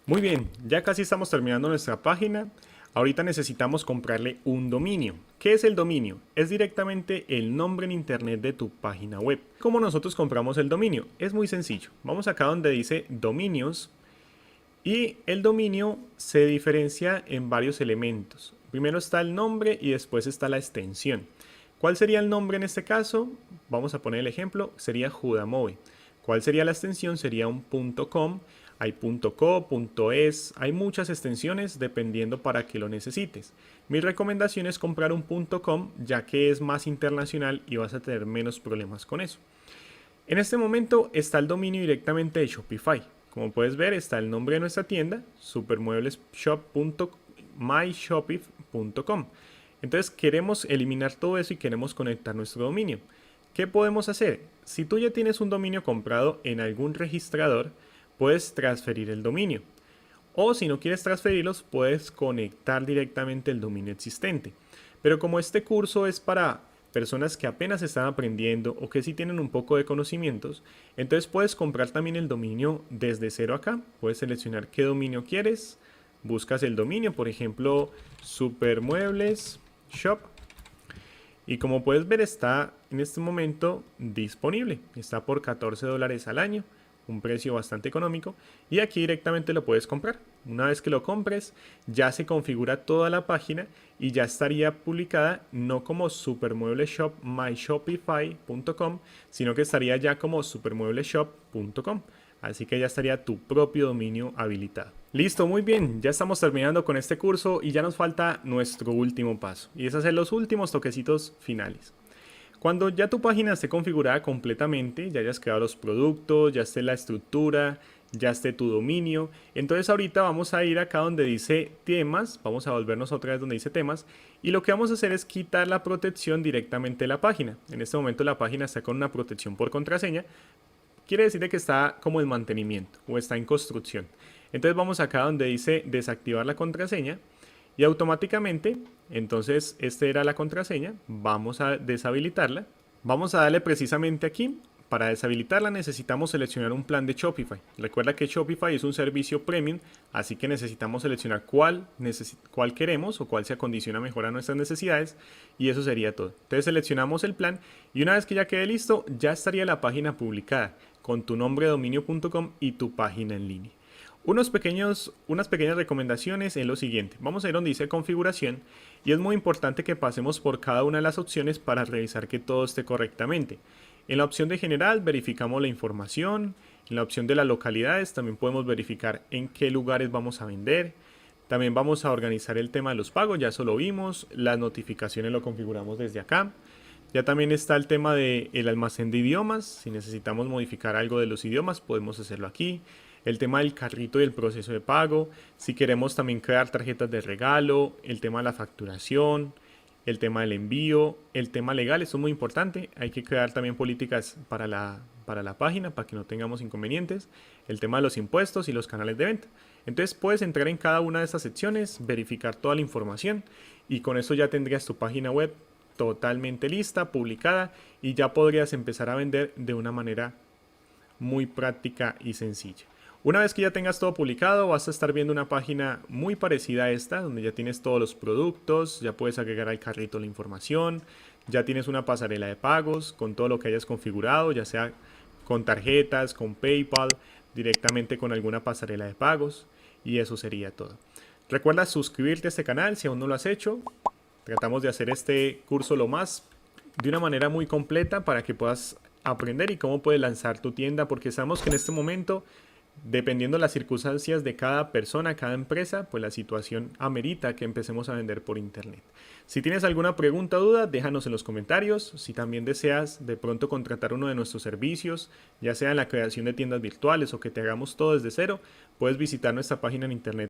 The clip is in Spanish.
Muy bien, ya casi estamos terminando nuestra página. Ahorita necesitamos comprarle un dominio. ¿Qué es el dominio? Es directamente el nombre en internet de tu página web. ¿Cómo nosotros compramos el dominio? Es muy sencillo. Vamos acá donde dice dominios y el dominio se diferencia en varios elementos. Primero está el nombre y después está la extensión. ¿Cuál sería el nombre en este caso? Vamos a poner el ejemplo, sería Judamove. ¿Cuál sería la extensión? Sería un .com, hay .co, .es, hay muchas extensiones dependiendo para que lo necesites. Mi recomendación es comprar un .com ya que es más internacional y vas a tener menos problemas con eso. En este momento está el dominio directamente de Shopify. Como puedes ver está el nombre de nuestra tienda, supermueblesshop.myshopify.com. Entonces queremos eliminar todo eso y queremos conectar nuestro dominio. ¿Qué podemos hacer? Si tú ya tienes un dominio comprado en algún registrador, puedes transferir el dominio. O si no quieres transferirlos, puedes conectar directamente el dominio existente. Pero como este curso es para personas que apenas están aprendiendo o que sí tienen un poco de conocimientos, entonces puedes comprar también el dominio desde cero acá. Puedes seleccionar qué dominio quieres, buscas el dominio, por ejemplo, Supermuebles Shop. Y como puedes ver está en este momento disponible, está por $14 al año, un precio bastante económico y aquí directamente lo puedes comprar. Una vez que lo compres ya se configura toda la página y ya estaría publicada no como supermuebleshop.myshopify.com, sino que estaría ya como supermuebleshop.com. Así que ya estaría tu propio dominio habilitado. Listo, muy bien, ya estamos terminando con este curso y ya nos falta nuestro último paso y es hacer los últimos toquecitos finales. Cuando ya tu página esté configurada completamente, ya hayas creado los productos, ya esté la estructura, ya esté tu dominio, entonces ahorita vamos a ir acá donde dice temas, vamos a volvernos otra vez donde dice temas y lo que vamos a hacer es quitar la protección directamente de la página. En este momento la página está con una protección por contraseña, quiere decir que está como en mantenimiento o está en construcción. Entonces vamos acá donde dice desactivar la contraseña y automáticamente, entonces esta era la contraseña, vamos a deshabilitarla. Vamos a darle precisamente aquí, para deshabilitarla necesitamos seleccionar un plan de Shopify. Recuerda que Shopify es un servicio premium, así que necesitamos seleccionar cuál queremos o cuál se acondiciona mejor a nuestras necesidades y eso sería todo. Entonces seleccionamos el plan y una vez que ya quede listo, ya estaría la página publicada con tu nombre de dominio.com y tu página en línea. Unas pequeñas recomendaciones en lo siguiente. Vamos a ir donde dice configuración y es muy importante que pasemos por cada una de las opciones para revisar que todo esté correctamente. En la opción de general verificamos la información, en la opción de las localidades también podemos verificar en qué lugares vamos a vender. También vamos a organizar el tema de los pagos, ya eso lo vimos, las notificaciones lo configuramos desde acá. Ya también está el tema del almacén de idiomas, si necesitamos modificar algo de los idiomas podemos hacerlo aquí. El tema del carrito y el proceso de pago, si queremos también crear tarjetas de regalo, el tema de la facturación, el tema del envío, el tema legal, esto es muy importante, hay que crear también políticas para la página para que no tengamos inconvenientes, el tema de los impuestos y los canales de venta. Entonces puedes entrar en cada una de estas secciones, verificar toda la información y con eso ya tendrías tu página web totalmente lista, publicada y ya podrías empezar a vender de una manera muy práctica y sencilla. Una vez que ya tengas todo publicado, vas a estar viendo una página muy parecida a esta, donde ya tienes todos los productos, ya puedes agregar al carrito la información, ya tienes una pasarela de pagos con todo lo que hayas configurado, ya sea con tarjetas, con PayPal, directamente con alguna pasarela de pagos, y eso sería todo. Recuerda suscribirte a este canal si aún no lo has hecho. Tratamos de hacer este curso de una manera muy completa para que puedas aprender y cómo puedes lanzar tu tienda, porque sabemos que en este momento, dependiendo de las circunstancias de cada persona, cada empresa, pues la situación amerita que empecemos a vender por internet. Si tienes alguna pregunta o duda, déjanos en los comentarios. Si también deseas de pronto contratar uno de nuestros servicios, ya sea en la creación de tiendas virtuales o que te hagamos todo desde cero, puedes visitar nuestra página en internet